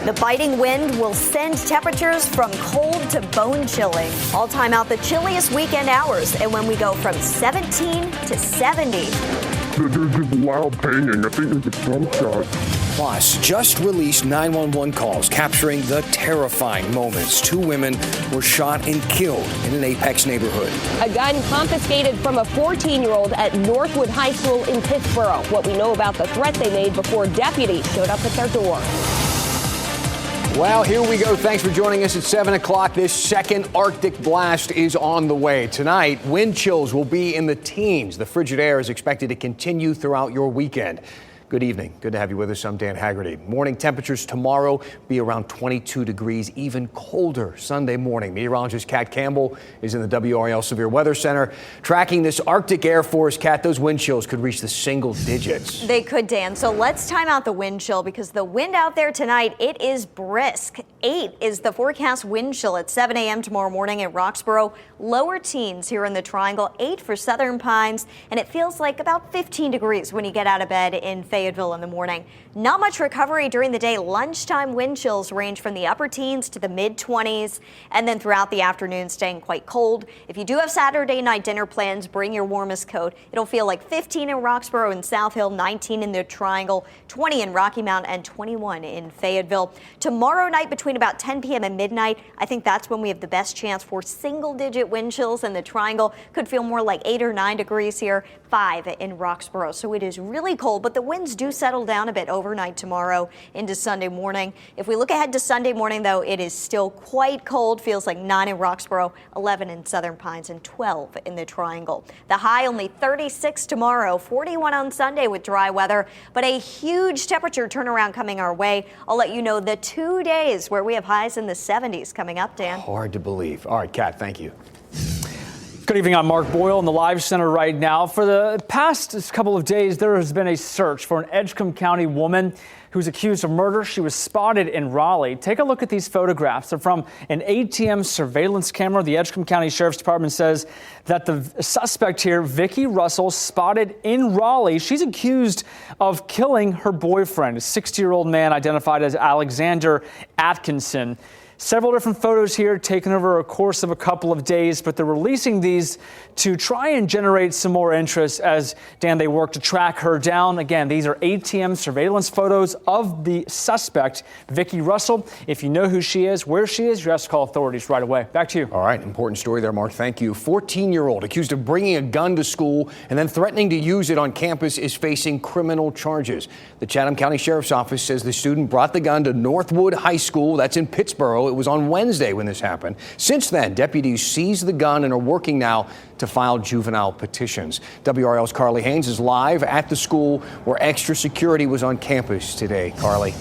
The biting wind will send temperatures from cold to bone chilling. All time out the chilliest weekend hours, and when we go from 17 to 70. There's this loud banging. I think there's a gunshot. Plus, just released 911 calls capturing the terrifying moments. 2 women were shot and killed in an Apex neighborhood. A gun confiscated from a 14-year-old at Northwood High School in Pittsburgh. What we know about the threat they made before deputies showed up at their door. Well, here we go. Thanks for joining us at 7 o'clock. This second Arctic blast is on the way. Tonight, wind chills will be in the teens. The frigid air is expected to continue throughout your weekend. Good evening. Good to have you with us. I'm Dan Haggerty. Morning temperatures tomorrow be around 22 degrees, even colder Sunday morning. Meteorologist Kat Campbell is in the WRAL Severe Weather Center tracking this Arctic air force. Kat, those wind chills could reach the single digits. They could, Dan. So let's time out the wind chill because the wind out there tonight, it is brisk. 8 is the forecast wind chill at 7 a.m. tomorrow morning in Roxborough. Lower teens here in the Triangle, 8 for Southern Pines, and it feels like about 15 degrees when you get out of bed in Fayetteville in the morning. Not much recovery during the day. Lunchtime wind chills range from the upper teens to the mid-20s, and then throughout the afternoon staying quite cold. If you do have Saturday night dinner plans, bring your warmest coat. It'll feel like 15 in Roxborough and South Hill, 19 in the Triangle, 20 in Rocky Mount, and 21 in Fayetteville. Tomorrow night between about 10 p.m. and midnight, I think that's when we have the best chance for single-digit wind chills in the Triangle. Could feel more like 8 or 9 degrees here, 5 in Roxborough. So it is really cold, but the winds do settle down a bit overnight tomorrow into Sunday morning. If we look ahead to Sunday morning, though, it is still quite cold. Feels like 9 in Roxborough, 11 in Southern Pines, and 12 in the Triangle. The high only 36 tomorrow, 41 on Sunday with dry weather, but a huge temperature turnaround coming our way. I'll let you know the 2 days where we have highs in the 70s coming up, Dan. Hard to believe. All right, Kat, thank you. Good evening. I'm Mark Boyle in the Live Center right now. For the past couple of days, there has been a search for an Edgecombe County woman who's accused of murder. She was spotted in Raleigh. Take a look at these photographs. They're from an ATM surveillance camera. The Edgecombe County Sheriff's Department says that the suspect here, Vicki Russell, spotted in Raleigh. She's accused of killing her boyfriend, a 60-year-old man identified as Alexander Atkinson. Several different photos here taken over a course of a couple of days, but they're releasing these to try and generate some more interest as, Dan, they work to track her down. Again, these are ATM surveillance photos of the suspect, Vicki Russell. If you know who she is, where she is, you have to call authorities right away. Back to you. All right, important story there, Mark. Thank you. 14-year-old accused of bringing a gun to school and then threatening to use it on campus is facing criminal charges. The Chatham County Sheriff's Office says the student brought the gun to Northwood High School. That's in Pittsburgh. It was on Wednesday when this happened. Since then, deputies seized the gun and are working now to file juvenile petitions. WRL's Carly Haynes is live at the school where extra security was on campus today. Carly.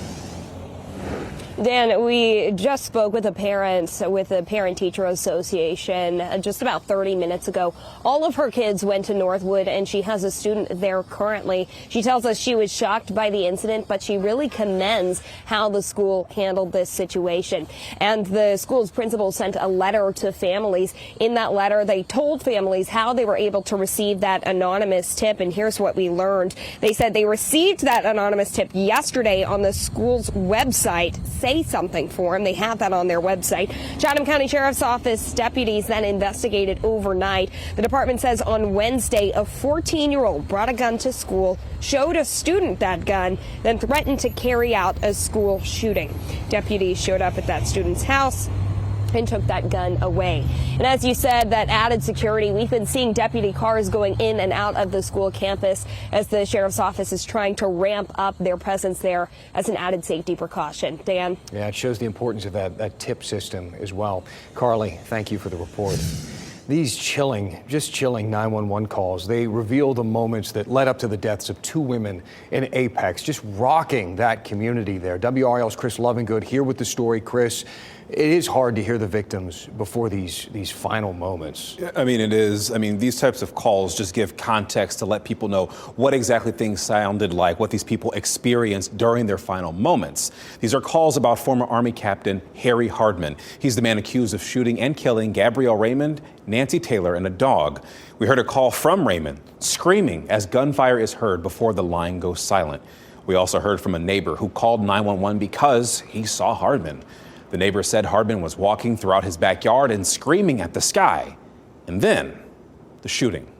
Dan, we just spoke with the parents with the Parent-Teacher Association just about 30 minutes ago. All of her kids went to Northwood, and she has a student there currently. She tells us she was shocked by the incident, but she really commends how the school handled this situation. And the school's principal sent a letter to families. In that letter, they told families how they were able to receive that anonymous tip, and here's what we learned. They said they received that anonymous tip yesterday on the school's website. Say something for them. They have that on their website. Chatham County Sheriff's Office deputies then investigated overnight. The department says on Wednesday, a 14-year-old brought a gun to school, showed a student that gun, then threatened to carry out a school shooting. Deputies showed up at that student's house and took that gun away. And as you said, that added security, we've been seeing deputy cars going in and out of the school campus as the sheriff's office is trying to ramp up their presence there as an added safety precaution. Dan? Yeah, it shows the importance of that tip system as well. Carly, thank you for the report. These just chilling 911 calls, they reveal the moments that led up to the deaths of 2 women in Apex, just rocking that community there. WRL's Chris Lovingood here with the story. Chris, it is hard to hear the victims before these final moments. I mean, it is. I mean, these types of calls just give context to let people know what exactly things sounded like, what these people experienced during their final moments. These are calls about former Army Captain Harry Hardman. He's the man accused of shooting and killing Gabrielle Raymond, Nancy Taylor, and a dog. We heard a call from Raymond screaming as gunfire is heard before the line goes silent. We also heard from a neighbor who called 911 because he saw Hardman. The neighbor said Hardman was walking throughout his backyard and screaming at the sky. And then the shooting.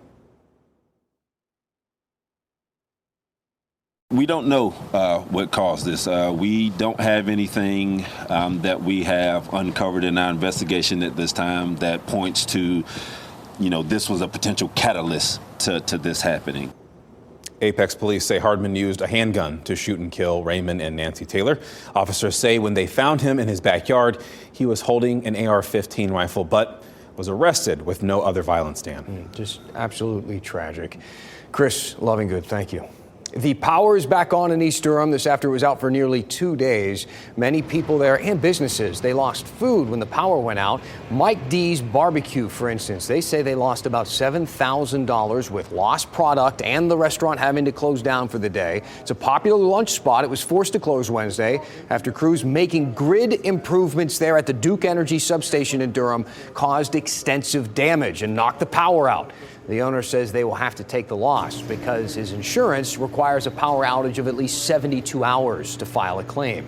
We don't know what caused this. We don't have anything that we have uncovered in our investigation at this time that points to, this was a potential catalyst to this happening. Apex police say Hardman used a handgun to shoot and kill Raymond and Nancy Taylor. Officers say when they found him in his backyard, he was holding an AR-15 rifle, but was arrested with no other violence, Dan. Just absolutely tragic. Chris Lovingood, thank you. The power is back on in East Durham. This after it was out for nearly 2 days. Many people there and businesses, they lost food when the power went out. Mike D's Barbecue, for instance, they say they lost about $7,000 with lost product and the restaurant having to close down for the day. It's a popular lunch spot. It was forced to close Wednesday after crews making grid improvements there at the Duke Energy substation in Durham caused extensive damage and knocked the power out. The owner says they will have to take the loss because his insurance requires a power outage of at least 72 hours to file a claim.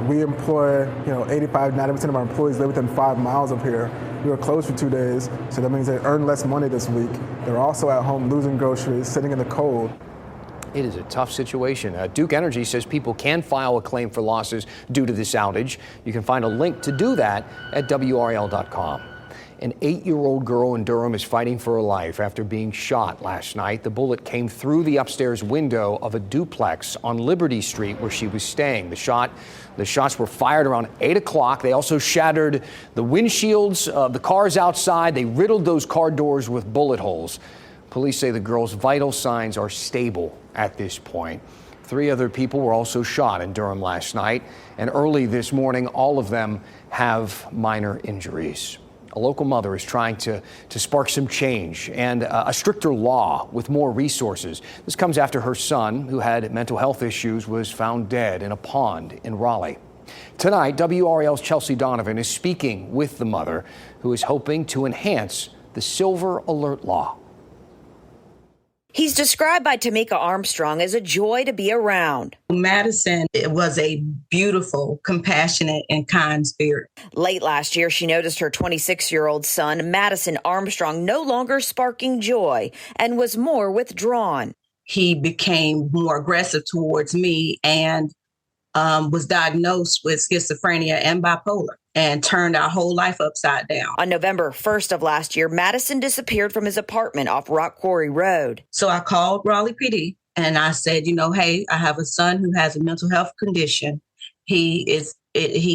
We employ, 85-90% of our employees live within 5 miles of here. We were closed for 2 days, so that means they earn less money this week. They're also at home losing groceries, sitting in the cold. It is a tough situation. Duke Energy says people can file a claim for losses due to this outage. You can find a link to do that at WRAL.com. An 8-year-old girl in Durham is fighting for her life after being shot last night. The bullet came through the upstairs window of a duplex on Liberty Street where she was staying. The shots were fired around 8 o'clock. They also shattered the windshields of the cars outside. They riddled those car doors with bullet holes. Police say the girl's vital signs are stable at this point. 3 other people were also shot in Durham last night. And early this morning, all of them have minor injuries. A local mother is trying to spark some change and a stricter law with more resources. This comes after her son, who had mental health issues, was found dead in a pond in Raleigh. Tonight, WRAL's Chelsea Donovan is speaking with the mother, who is hoping to enhance the Silver Alert law. He's described by Tamika Armstrong as a joy to be around. Madison was a beautiful, compassionate, and kind spirit. Late last year, she noticed her 26-year-old son, Madison Armstrong, no longer sparking joy and was more withdrawn. He became more aggressive towards me and was diagnosed with schizophrenia and bipolar and turned our whole life upside down. On November 1st of last year, Madison disappeared from his apartment off Rock Quarry Road. So I called Raleigh PD and I said, hey, I have a son who has a mental health condition. He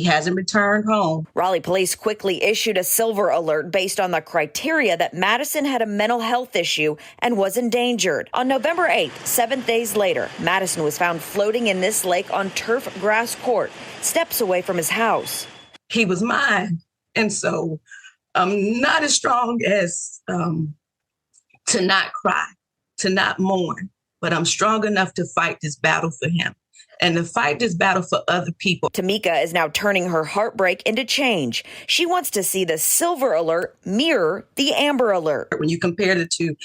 hasn't returned home. Raleigh police quickly issued a silver alert based on the criteria that Madison had a mental health issue and was endangered. On November 8th, 7 days later, Madison was found floating in this lake on turf grass court, steps away from his house. He was mine. And so I'm not as strong as to not cry, to not mourn, but I'm strong enough to fight this battle for him and to fight this battle for other people. Tamika is now turning her heartbreak into change. She wants to see the silver alert mirror the amber alert. When you compare the two,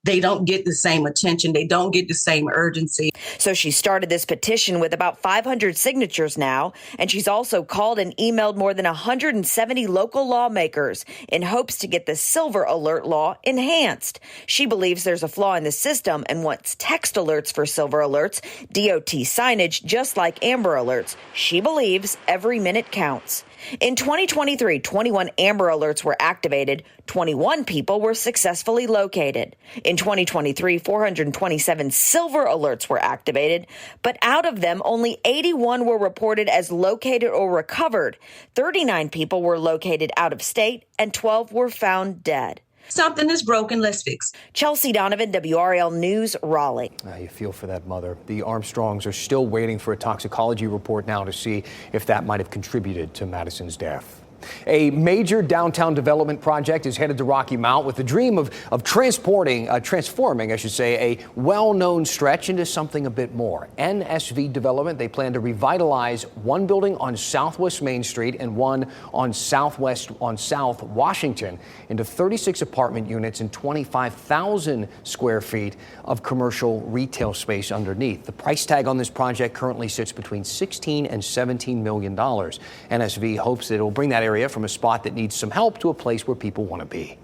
they don't get the same attention. They don't get the same urgency. So she started this petition with about 500 signatures now, and she's also called and emailed more than 170 local lawmakers in hopes to get the silver alert law enhanced. She believes there's a flaw in the system and wants text alerts for silver alerts, DOT signage just like amber alerts. She believes every minute counts. In 2023, 21 amber alerts were activated. 21 people were successfully located. In 2023, 427 silver alerts were activated, but out of them, only 81 were reported as located or recovered. 39 people were located out of state, and 12 were found dead. Something is broken, let's fix. Chelsea Donovan, WRAL News, Raleigh. You feel for that mother. The Armstrongs are still waiting for a toxicology report now to see if that might have contributed to Madison's death. A major downtown development project is headed to Rocky Mount with the dream of transforming, a well-known stretch into something a bit more. NSV Development, they plan to revitalize one building on Southwest Main Street and one on South Washington into 36 apartment units and 25,000 square feet of commercial retail space underneath. The price tag on this project currently sits between $16 and $17 million. NSV hopes that it will bring that area from a spot that needs some help to a place where people want to be.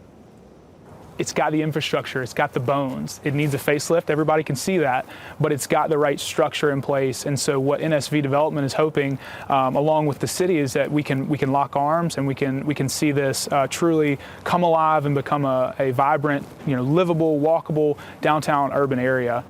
It's got the infrastructure, it's got the bones. It needs a facelift, everybody can see that, but it's got the right structure in place. And so what NSV Development is hoping, along with the city, is that we can lock arms and we can see this truly come alive and become a vibrant, livable, walkable downtown urban area.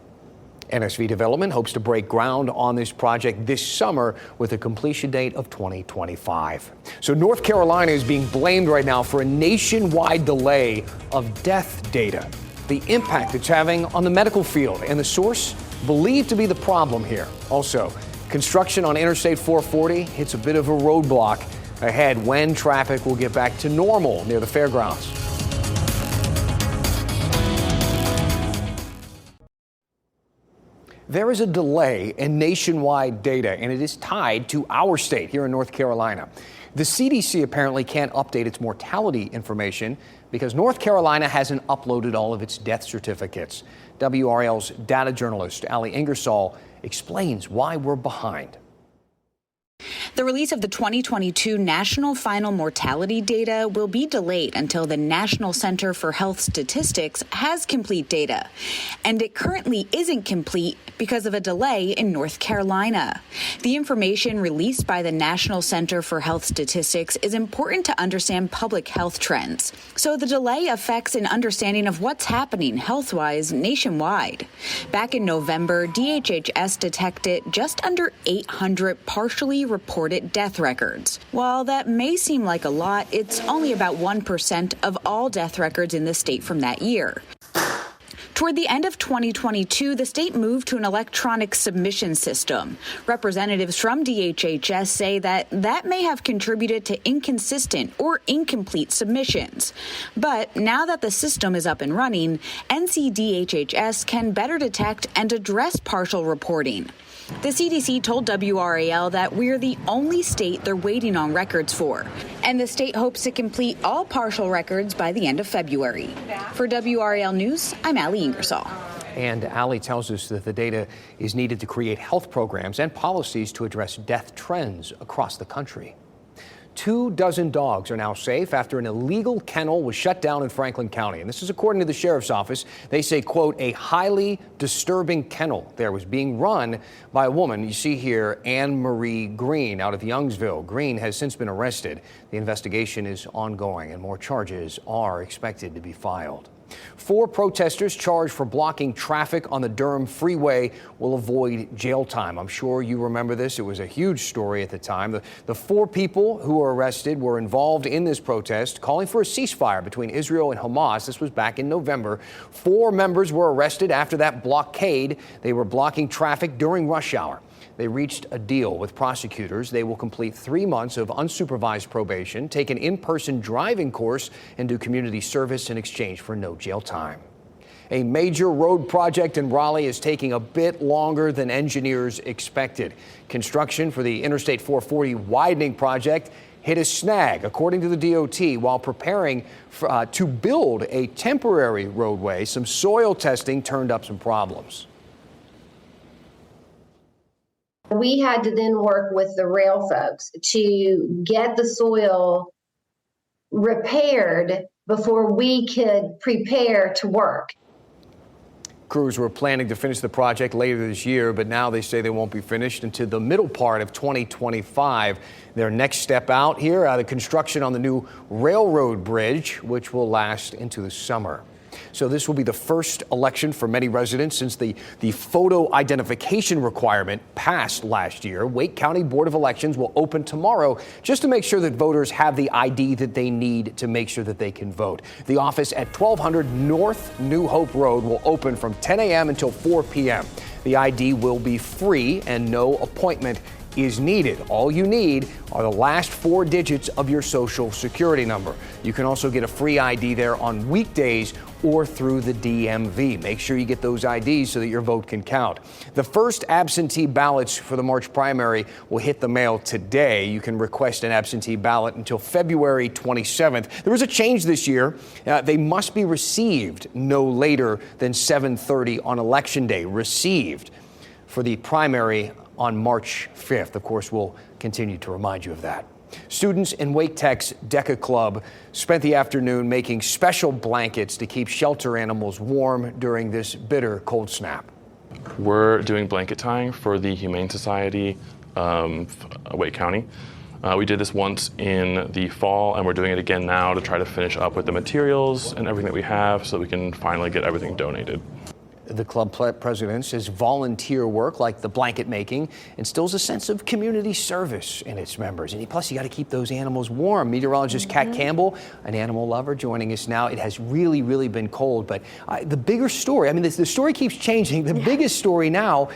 NSV Development hopes to break ground on this project this summer with a completion date of 2025. So North Carolina is being blamed right now for a nationwide delay of death data. The impact it's having on the medical field and the source believed to be the problem here. Also, construction on Interstate 440 hits a bit of a roadblock ahead when traffic will get back to normal near the fairgrounds. There is a delay in nationwide data, and it is tied to our state here in North Carolina. The CDC apparently can't update its mortality information because North Carolina hasn't uploaded all of its death certificates. WRAL's data journalist Ali Ingersoll explains why we're behind. The release of the 2022 national final mortality data will be delayed until the National Center for Health Statistics has complete data. And it currently isn't complete because of a delay in North Carolina. The information released by the National Center for Health Statistics is important to understand public health trends. So the delay affects an understanding of what's happening health-wise nationwide. Back in November, DHHS detected just under 800 partially reported death records. While that may seem like a lot, it's only about 1% of all death records in the state from that year. Toward the end of 2022, the state moved to an electronic submission system. Representatives from DHHS say that may have contributed to inconsistent or incomplete submissions. But now that the system is up and running, NCDHHS can better detect and address partial reporting. The CDC told WRAL that we're the only state they're waiting on records for, and the state hopes to complete all partial records by the end of February. For WRAL News, I'm Ali Ingersoll. And Ali tells us that the data is needed to create health programs and policies to address death trends across the country. 24 dogs are now safe after an illegal kennel was shut down in Franklin County. And this is according to the sheriff's office. They say, quote, a highly disturbing kennel there was being run by a woman. You see here, Anne Marie Green out of Youngsville. Green has since been arrested. The investigation is ongoing and more charges are expected to be filed. 4 protesters charged for blocking traffic on the Durham Freeway will avoid jail time. I'm sure you remember this. It was a huge story at the time. The 4 people who were arrested were involved in this protest, calling for a ceasefire between Israel and Hamas. This was back in November. 4 members were arrested after that blockade. They were blocking traffic during rush hour. They reached a deal with prosecutors. They will complete 3 months of unsupervised probation, take an in-person driving course, and do community service in exchange for no jail time. A major road project in Raleigh is taking a bit longer than engineers expected. Construction for the Interstate 440 widening project hit a snag, according to the DOT, while preparing to build a temporary roadway. Some soil testing turned up some problems. We had to then work with the WRAL folks to get the soil repaired before we could prepare to work. Crews were planning to finish the project later this year, but now they say they won't be finished until the middle part of 2025. Their next step out here, the construction on the new railroad bridge, which will last into the summer. So this will be the first election for many residents since the photo identification requirement passed last year. Wake County Board of Elections will open tomorrow just to make sure that voters have the ID that they need to make sure that they can vote. The office at 1200 North New Hope Road will open from 10 a.m. until 4 p.m. The ID will be free and no appointment is needed. All you need are the last 4 digits of your Social Security number. You can also get a free ID there on weekdays or through the DMV. Make sure you get those IDs so that your vote can count. The first absentee ballots for the March primary will hit the mail today. You can request an absentee ballot until February 27th. There was a change this year. They must be received no later than 7:30 on Election Day. Received for the primary on March 5th. Of course, we'll continue to remind you of that. Students in Wake Tech's DECA Club spent the afternoon making special blankets to keep shelter animals warm during this bitter cold snap. We're doing blanket tying for the Humane Society of Wake County. We did this once in the fall, and we're doing it again now to try to finish up with the materials and everything that we have so that we can finally get everything donated. The club president says volunteer work like the blanket making instills a sense of community service in its members. And plus, you got to keep those animals warm. Meteorologist Kat Campbell, an animal lover, joining us now. It has really, really been cold. But the bigger story, I mean, the story keeps changing. The biggest story now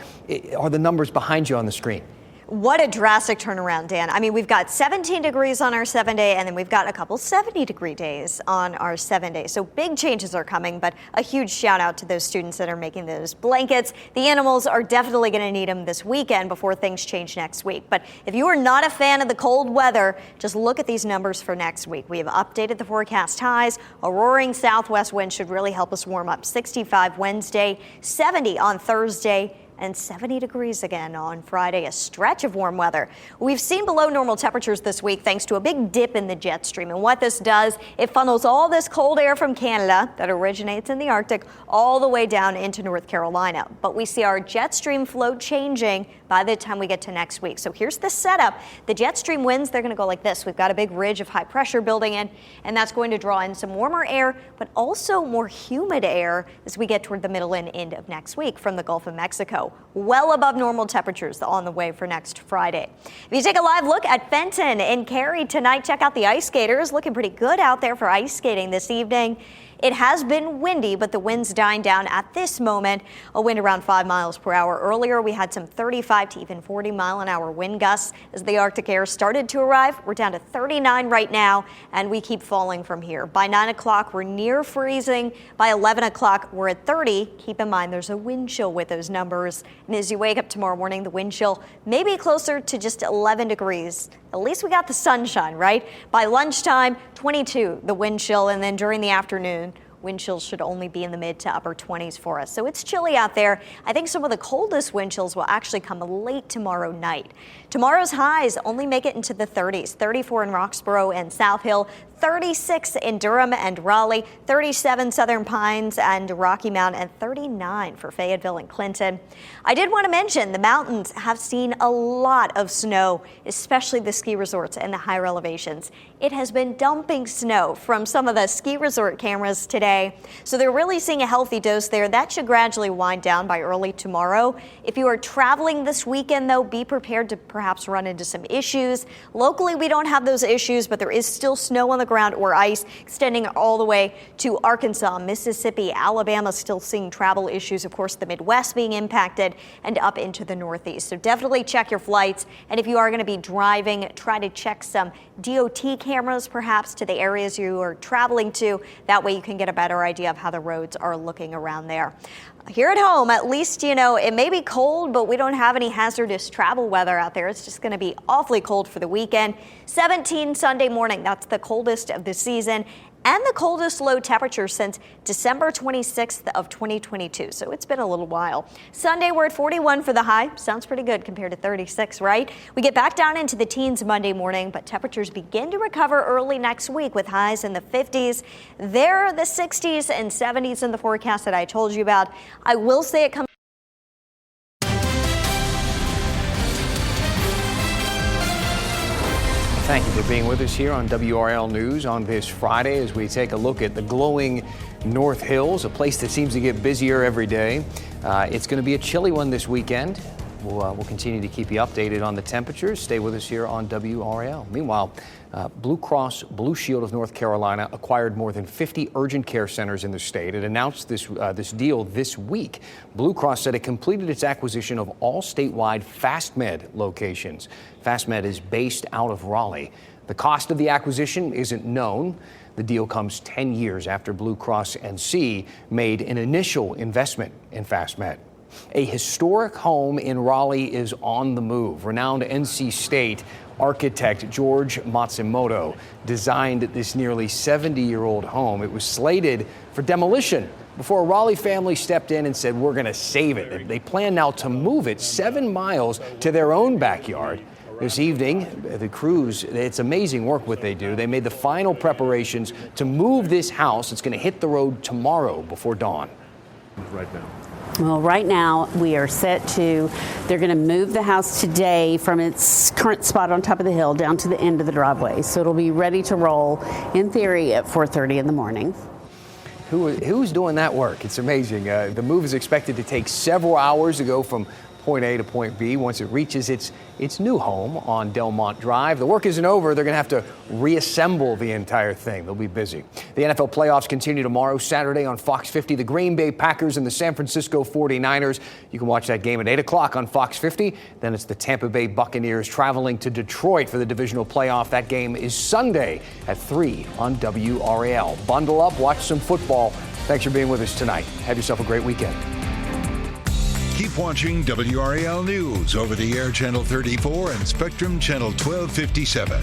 are the numbers behind you on the screen. What a drastic turnaround, Dan. I mean, we've got 17 degrees on our 7-day, and then we've got a couple 70-degree days on our 7-day. So big changes are coming, but a huge shout out to those students that are making those blankets. The animals are definitely going to need them this weekend before things change next week. But if you are not a fan of the cold weather, just look at these numbers for next week. We have updated the forecast highs. A roaring southwest wind should really help us warm up. 65 Wednesday, 70 on Thursday, and 70 degrees again on Friday, a stretch of warm weather. We've seen below normal temperatures this week thanks to a big dip in the jet stream. And what this does, it funnels all this cold air from Canada that originates in the Arctic all the way down into North Carolina. But we see our jet stream flow changing by the time we get to next week. So here's the setup. The jet stream winds, they're going to go like this. We've got a big ridge of high pressure building in, and that's going to draw in some warmer air, but also more humid air as we get toward the middle and end of next week from the Gulf of Mexico. Well above normal temperatures on the way for next Friday. If you take a live look at Fenton and Cary tonight, check out the ice skaters. Looking pretty good out there for ice skating this evening. It has been windy, but the wind's dying down at this moment. A wind around 5 miles per hour. Earlier, we had some 35 to even 40-mile-an-hour wind gusts as the Arctic air started to arrive. We're down to 39 right now, and we keep falling from here. By 9 o'clock, we're near freezing. By 11 o'clock, we're at 30. Keep in mind, there's a wind chill with those numbers. And as you wake up tomorrow morning, the wind chill may be closer to just 11 degrees. At least we got the sunshine, right? By lunchtime, 22, the wind chill, and then during the afternoon, wind chills should only be in the mid to upper 20s for us. So it's chilly out there. I think some of the coldest wind chills will actually come late tomorrow night. Tomorrow's highs only make it into the 30s, 34 in Roxborough and South Hill, 36 in Durham and Raleigh, 37 Southern Pines and Rocky Mount, and 39 for Fayetteville and Clinton. I did want to mention the mountains have seen a lot of snow, especially the ski resorts and the higher elevations. It has been dumping snow from some of the ski resort cameras today, so they're really seeing a healthy dose there. That should gradually wind down by early tomorrow. If you are traveling this weekend, though, be prepared to perhaps run into some issues. Locally, we don't have those issues, but there is still snow on the ground or ice extending all the way to Arkansas, Mississippi, Alabama, still seeing travel issues. Of course, the Midwest being impacted and up into the Northeast. So definitely check your flights. And if you are going to be driving, try to check some DOT cameras perhaps to the areas you are traveling to. That way you can get a better idea of how the roads are looking around there. Here at home, at least, you know, it may be cold, but we don't have any hazardous travel weather out there. It's just going to be awfully cold for the weekend. 17 Sunday morning, that's the coldest of the season and the coldest low temperature since December 26th of 2022. So it's been a little while. Sunday, we're at 41 for the high. Sounds pretty good compared to 36, right? We get back down into the teens Monday morning, but temperatures begin to recover early next week with highs in the 50s. There are the 60s and 70s in the forecast that I told you about. I will say it comes. Thank you for being with us here on WRAL News on this Friday as we take a look at the glowing North Hills, a place that seems to get busier every day. It's going to be a chilly one this weekend. We'll continue to keep you updated on the temperatures. Stay with us here on WRAL. Meanwhile, Blue Cross Blue Shield of North Carolina acquired more than 50 urgent care centers in the state. It announced this deal this week. Blue Cross said it completed its acquisition of all statewide FastMed locations. FastMed is based out of Raleigh. The cost of the acquisition isn't known. The deal comes 10 years after Blue Cross NC made an initial investment in FastMed. A historic home in Raleigh is on the move. Renowned NC State architect George Matsumoto designed this nearly 70-year-old home. It was slated for demolition before a Raleigh family stepped in and said, we're going to save it. They plan now to move it 7 miles to their own backyard. This evening, the crews, it's amazing work what they do. They made the final preparations to move this house. It's going to hit the road tomorrow before dawn. Right now. Well, right now we are set to, they're going to move the house today from its current spot on top of the hill down to the end of the driveway. So it'll be ready to roll, in theory, at 4:30 in the morning. Who's doing that work? It's amazing. The move is expected to take several hours to go from point A to point B once it reaches its new home on Delmont Drive. The work isn't over. They're going to have to reassemble the entire thing. They'll be busy. The NFL playoffs continue tomorrow, Saturday on Fox 50. The Green Bay Packers and the San Francisco 49ers. You can watch that game at 8 o'clock on Fox 50. Then it's the Tampa Bay Buccaneers traveling to Detroit for the divisional playoff. That game is Sunday at 3 on WRAL. Bundle up, watch some football. Thanks for being with us tonight. Have yourself a great weekend. Keep watching WRAL News over the air Channel 34 and Spectrum Channel 1257.